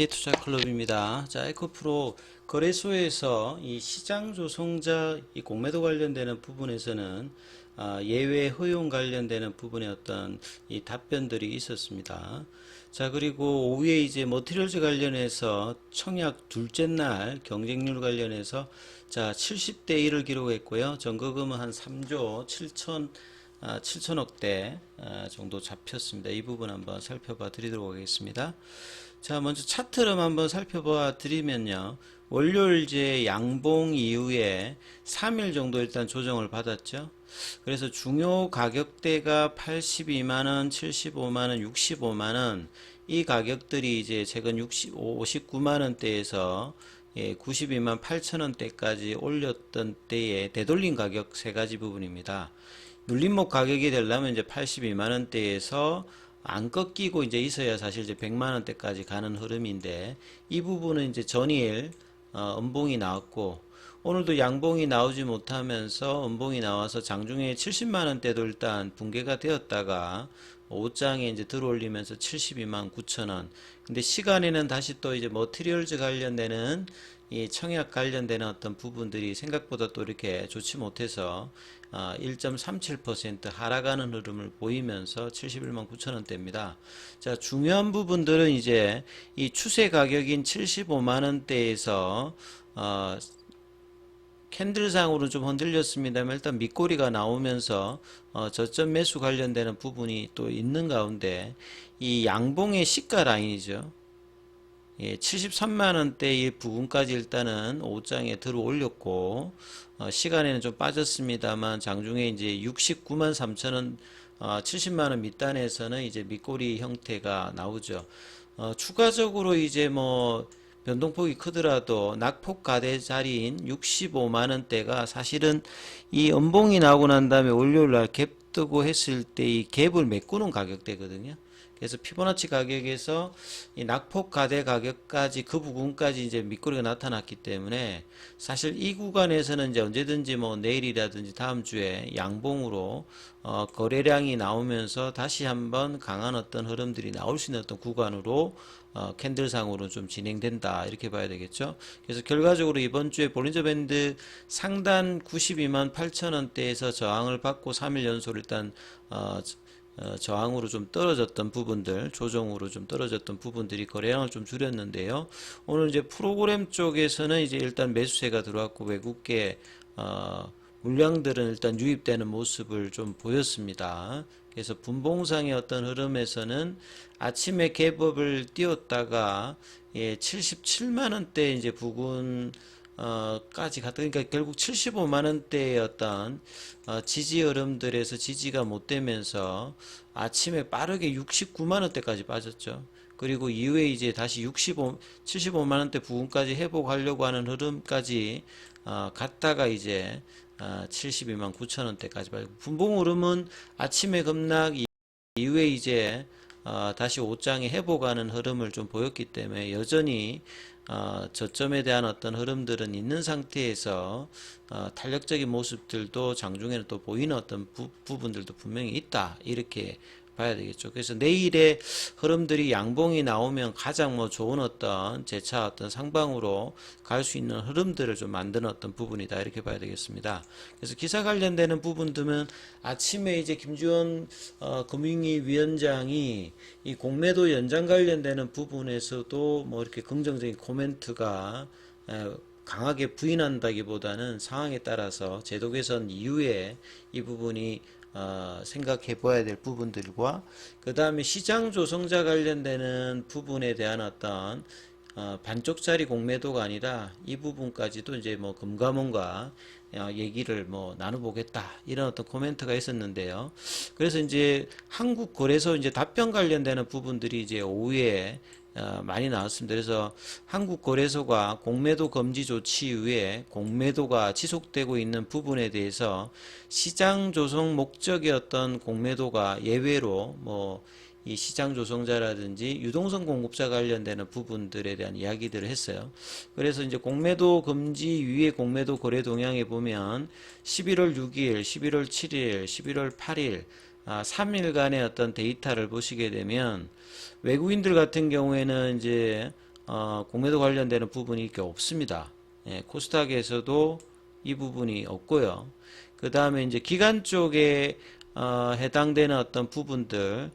투자클럽입니다. 자, 에코프로 거래소에서 이 시장 조성자 이 공매도 관련되는 부분에서는 예외 허용 관련되는 부분에 어떤 이 답변들이 있었습니다. 자, 그리고 오후에 이제 머티리얼즈 관련해서 청약 둘째 날 경쟁률 관련해서 자, 70대 1을 기록했고요. 전거금은 한 3조 7천억대 정도 잡혔습니다. 이 부분 한번 살펴봐 드리도록 하겠습니다. 자, 먼저 차트를 한번 살펴봐 드리면요. 월요일제 양봉 이후에 3일 정도 일단 조정을 받았죠. 그래서 중요 가격대가 82만원, 75만원, 65만원 이 가격들이 이제 최근 59만원대에서 92만 8천원대까지 올렸던 때의 되돌림 가격 세 가지 부분입니다. 눌림목 가격이 되려면 이제 82만원대에서 안 꺾이고 이제 있어야 사실 이제 100만원대까지 가는 흐름인데 이 부분은 이제 전일 음봉이 나왔고 오늘도 양봉이 나오지 못하면서 음봉이 나와서 장중에 70만원대도 일단 붕괴가 되었다가 옷장에 이제 들어올리면서 72만 9천원. 근데 시간에는 다시 또 이제 머티리얼즈 관련되는 이 청약 관련되는 어떤 부분들이 생각보다 또 이렇게 좋지 못해서 1.37% 하락하는 흐름을 보이면서 71만 9천원대입니다. 자, 중요한 부분들은 이제 이 추세 가격인 75만원대에서 캔들상으로 좀 흔들렸습니다만 일단 밑꼬리가 나오면서 저점 매수 관련되는 부분이 또 있는 가운데 이 양봉의 시가 라인이죠. 73만원대의 부분까지 일단은 오장에 들어 올렸고 시간에는 좀 빠졌습니다만 장중에 이제 69만 3천원 70만원 밑단에서는 이제 밑꼬리 형태가 나오죠. 추가적으로 이제 뭐 변동폭이 크더라도 낙폭 가대 자리인 65만원대가 사실은 이 음봉이 나오고 난 다음에 월요일날 갭 뜨고 했을 때 이 갭을 메꾸는 가격대거든요. 그래서 피보나치 가격에서 이 낙폭 가대 가격까지 그 부분까지 이제 밑거리가 나타났기 때문에 사실 이 구간에서는 이제 언제든지 뭐 내일이라든지 다음 주에 양봉으로 거래량이 나오면서 다시 한번 강한 어떤 흐름들이 나올 수 있는 어떤 구간으로 캔들상으로 좀 진행된다 이렇게 봐야 되겠죠. 그래서 결과적으로 이번 주에 볼린저 밴드 상단 92만 8천원대에서 저항을 받고 3일 연속 일단 저항으로 좀 떨어졌던 부분들, 조정으로 좀 떨어졌던 부분들이 거래량을 좀 줄였는데요. 오늘 이제 프로그램 쪽에서는 이제 일단 매수세가 들어왔고 외국계 물량들은 일단 유입되는 모습을 좀 보였습니다. 그래서 분봉상의 어떤 흐름에서는 아침에 갭업을 띄웠다가 77만원대 이제 부근 까지 갔다. 그러니까 결국 75만원대의 어떤 지지 흐름들에서 지지가 못 되면서 아침에 빠르게 69만원대까지 빠졌죠. 그리고 이후에 이제 다시 75만원대 부분까지 회복하려고 하는 흐름까지 갔다가 이제 72만 9천원대까지 빠지고 분봉 흐름은 아침에 급락 이후에 이제 다시 옷장에 회복하는 흐름을 좀 보였기 때문에 여전히 저점에 대한 어떤 흐름들은 있는 상태에서 탄력적인 모습들도 장중에는 또 보이는 어떤 부분들도 분명히 있다 이렇게 봐야 되겠죠. 그래서 내일의 흐름들이 양봉이 나오면 가장 뭐 좋은 어떤 재차 어떤 상방으로 갈 수 있는 흐름들을 좀 만드는 어떤 부분이다 이렇게 봐야 되겠습니다. 그래서 기사 관련되는 부분들은 아침에 이제 김주원 금융위 위원장이 이 공매도 연장 관련되는 부분에서도 뭐 이렇게 긍정적인 코멘트가 강하게 부인한다기보다는 상황에 따라서 제도 개선 이후에 이 부분이 생각해 봐야 될 부분들과 그 다음에 시장 조성자 관련되는 부분에 대한 어떤 반쪽짜리 공매도가 아니라 이 부분까지도 이제 뭐 금감원과 얘기를 뭐 나눠보겠다 이런 어떤 코멘트가 있었는데요. 그래서 이제 한국 거래소 이제 답변 관련되는 부분들이 이제 오후에 많이 나왔습니다. 그래서 한국거래소가 공매도 금지 조치 이후에 공매도가 지속되고 있는 부분에 대해서 시장 조성 목적의 어떤 공매도가 예외로 뭐 이 시장 조성자라든지 유동성 공급자 관련되는 부분들에 대한 이야기들을 했어요. 그래서 이제 공매도 금지 위에 공매도 거래 동향에 보면 11월 6일, 11월 7일, 11월 8일 3일간의 어떤 데이터를 보시게 되면 외국인들 같은 경우에는 이제 공매도 관련되는 부분이 이렇게 없습니다. 예, 코스닥에서도 이 부분이 없고요. 그 다음에 이제 기관 쪽에 해당되는 어떤 부분들,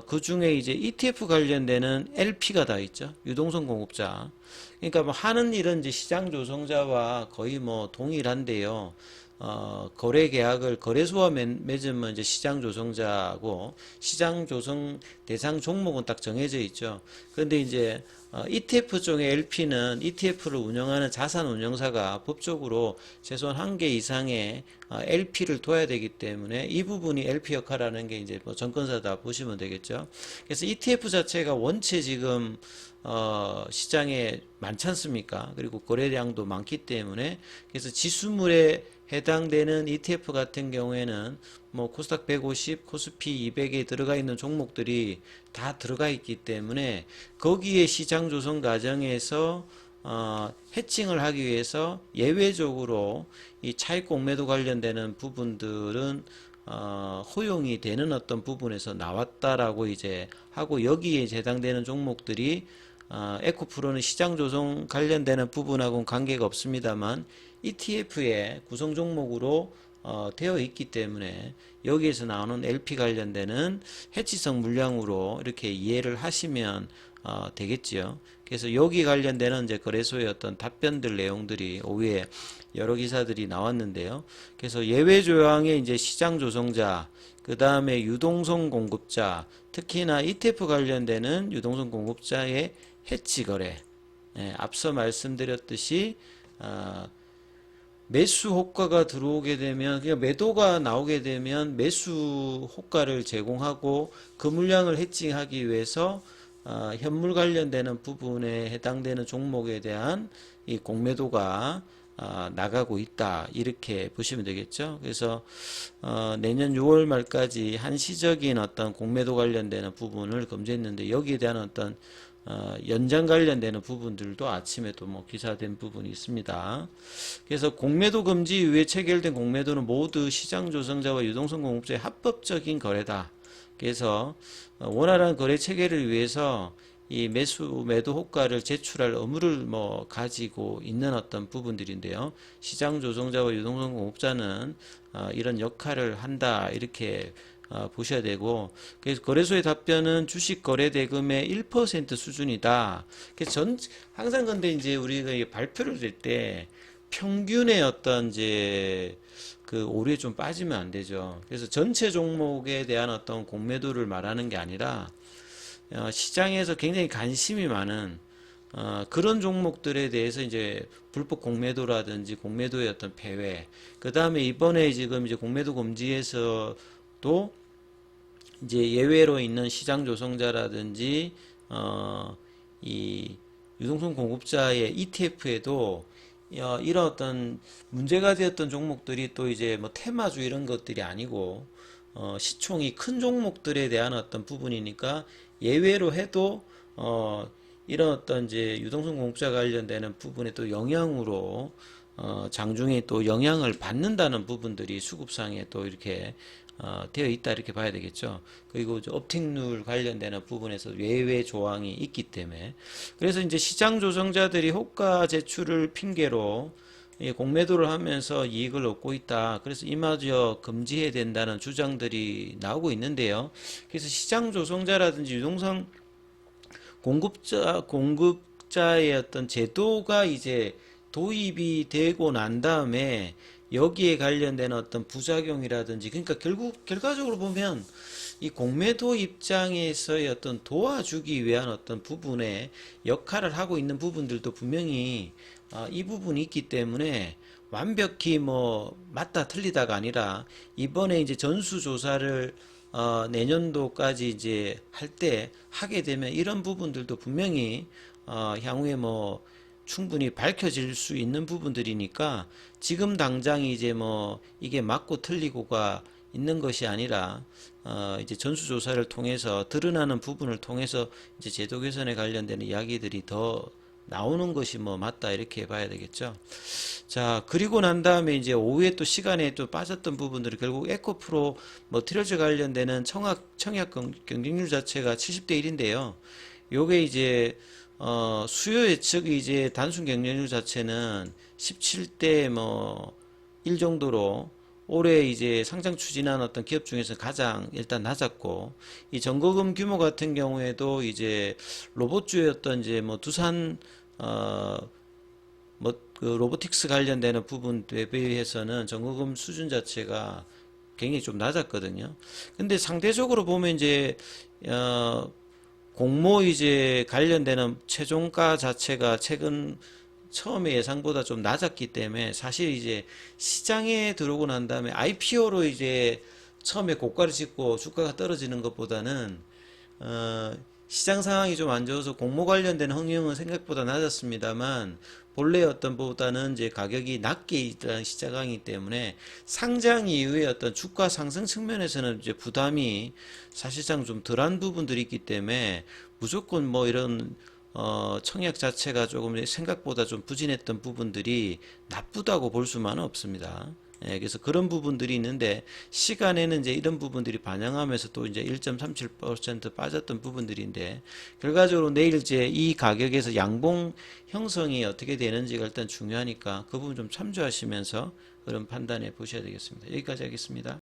그 중에 이제 ETF 관련되는 LP가 다 있죠. 유동성 공급자. 그러니까 뭐 하는 일은 이제 시장 조성자와 거의 뭐 동일한데요. 거래 계약을 거래소와 맺으면 이제 시장 조성자고 시장 조성 대상 종목은 딱 정해져 있죠. 그런데 이제 ETF 쪽의 LP는 ETF를 운영하는 자산 운용사가 법적으로 최소한 한 개 이상의 LP를 둬야 되기 때문에 이 부분이 LP 역할하는 게 이제 뭐 증권사다 보시면 되겠죠. 그래서 ETF 자체가 원체 지금 시장에 많지 않습니까? 그리고 거래량도 많기 때문에 그래서 지수물에 해당되는 ETF 같은 경우에는 뭐 코스닥 150, 코스피 200에 들어가 있는 종목들이 다 들어가 있기 때문에 거기에 시장 조성 과정에서 해칭을 하기 위해서 예외적으로 이 차익 공매도 관련되는 부분들은 허용이 되는 어떤 부분에서 나왔다라고 이제 하고 여기에 해당되는 종목들이 에코프로는 시장 조성 관련되는 부분하고는 관계가 없습니다만 ETF의 구성 종목으로 되어 있기 때문에 여기에서 나오는 LP 관련되는 해치성 물량으로 이렇게 이해를 하시면 되겠지요. 그래서 여기 관련되는 이제 거래소의 어떤 답변들 내용들이 오후에 여러 기사들이 나왔는데요. 그래서 예외 조항에 이제 시장 조성자, 그 다음에 유동성 공급자, 특히나 ETF 관련되는 유동성 공급자의 해치 거래. 앞서 말씀드렸듯이 매수 호가가 들어오게 되면 그냥 매도가 나오게 되면 매수 호가를 제공하고 그 물량을 해칭하기 위해서 현물 관련되는 부분에 해당되는 종목에 대한 이 공매도가 나가고 있다 이렇게 보시면 되겠죠. 그래서 내년 6월 말까지 한시적인 어떤 공매도 관련되는 부분을 검증했는데 여기에 대한 어떤 연장 관련되는 부분들도 아침에 또 뭐 기사된 부분이 있습니다. 그래서 공매도 금지 이후에 체결된 공매도는 모두 시장 조성자와 유동성 공급자의 합법적인 거래다. 그래서 원활한 거래 체계를 위해서 이 매도 호가를 제출할 의무를 뭐 가지고 있는 어떤 부분들인데요. 시장 조성자와 유동성 공급자는 이런 역할을 한다 이렇게 보셔야 되고, 그래서 거래소의 답변은 주식 거래 대금의 1% 수준이다. 그래서 항상 근데 이제 우리가 발표를 할 때 평균의 어떤 이제 그 오류에 좀 빠지면 안 되죠. 그래서 전체 종목에 대한 어떤 공매도를 말하는 게 아니라 시장에서 굉장히 관심이 많은 그런 종목들에 대해서 이제 불법 공매도라든지 공매도의 어떤 폐회, 그 다음에 이번에 지금 이제 공매도 금지에서도 이제 예외로 있는 시장 조성자라든지 이 유동성 공급자의 ETF에도 이런 어떤 문제가 되었던 종목들이 또 이제 뭐 테마주 이런 것들이 아니고 시총이 큰 종목들에 대한 어떤 부분이니까 예외로 해도 이런 어떤 이제 유동성 공급자 관련되는 부분에 또 영향으로 장중에 또 영향을 받는다는 부분들이 수급상에 또 이렇게 되어 있다 이렇게 봐야 되겠죠. 그리고 업틱룰 관련되는 부분에서 예외 조항이 있기 때문에 그래서 이제 시장 조성자들이 호가 제출을 핑계로 공매도를 하면서 이익을 얻고 있다. 그래서 이마저 금지해야 된다는 주장들이 나오고 있는데요. 그래서 시장 조성자라든지 유동성 공급자의 어떤 제도가 이제 도입이 되고 난 다음에 여기에 관련된 어떤 부작용이라든지 그러니까 결과적으로 보면 이 공매도 입장에서의 어떤 도와주기 위한 어떤 부분에 역할을 하고 있는 부분들도 분명히 이 부분이 있기 때문에 완벽히 뭐 맞다 틀리다가 아니라 이번에 이제 전수조사를 내년도까지 이제 할 때 하게 되면 이런 부분들도 분명히 향후에 뭐 충분히 밝혀질 수 있는 부분들이니까 지금 당장 이제 뭐 이게 맞고 틀리고가 있는 것이 아니라 이제 전수조사를 통해서 드러나는 부분을 통해서 이제 제도 개선에 관련되는 이야기들이 더 나오는 것이 뭐 맞다 이렇게 봐야 되겠죠. 자, 그리고 난 다음에 이제 오후에 또 시간에 또 빠졌던 부분들이 결국 에코프로 머티리얼즈 관련되는 청약 경쟁률 자체가 70대 1인데요. 요게 이제 수요 예측이 이제 단순 경쟁률 자체는 17대 뭐 1 정도로 올해 이제 상장 추진한 어떤 기업 중에서 가장 일단 낮았고, 이 전거금 규모 같은 경우에도 이제 로봇주였던 이제 뭐 두산 뭐 그 로보틱스 관련되는 부분 대비해서는 전거금 수준 자체가 굉장히 좀 낮았거든요. 근데 상대적으로 보면 이제 공모 이제 관련되는 최종가 자체가 최근 처음에 예상보다 좀 낮았기 때문에 사실 이제 시장에 들어오고 난 다음에 IPO로 이제 처음에 고가를 찍고 주가가 떨어지는 것보다는 시장 상황이 좀 안 좋아서 공모 관련된 흥행은 생각보다 낮았습니다만 본래 어떤 보다는 이제 가격이 낮게 일어난 시장이기 때문에 상장 이후에 어떤 주가 상승 측면에서는 이제 부담이 사실상 좀 덜한 부분들이 있기 때문에 무조건 뭐 이런 청약 자체가 조금 생각보다 좀 부진했던 부분들이 나쁘다고 볼 수만은 없습니다. 예, 그래서 그런 부분들이 있는데 시간에는 이제 이런 부분들이 반영하면서 또 이제 1.37% 빠졌던 부분들인데 결과적으로 내일 이제 이 가격에서 양봉 형성이 어떻게 되는지가 일단 중요하니까 그 부분 좀 참조하시면서 그런 판단해 보셔야 되겠습니다. 여기까지 하겠습니다.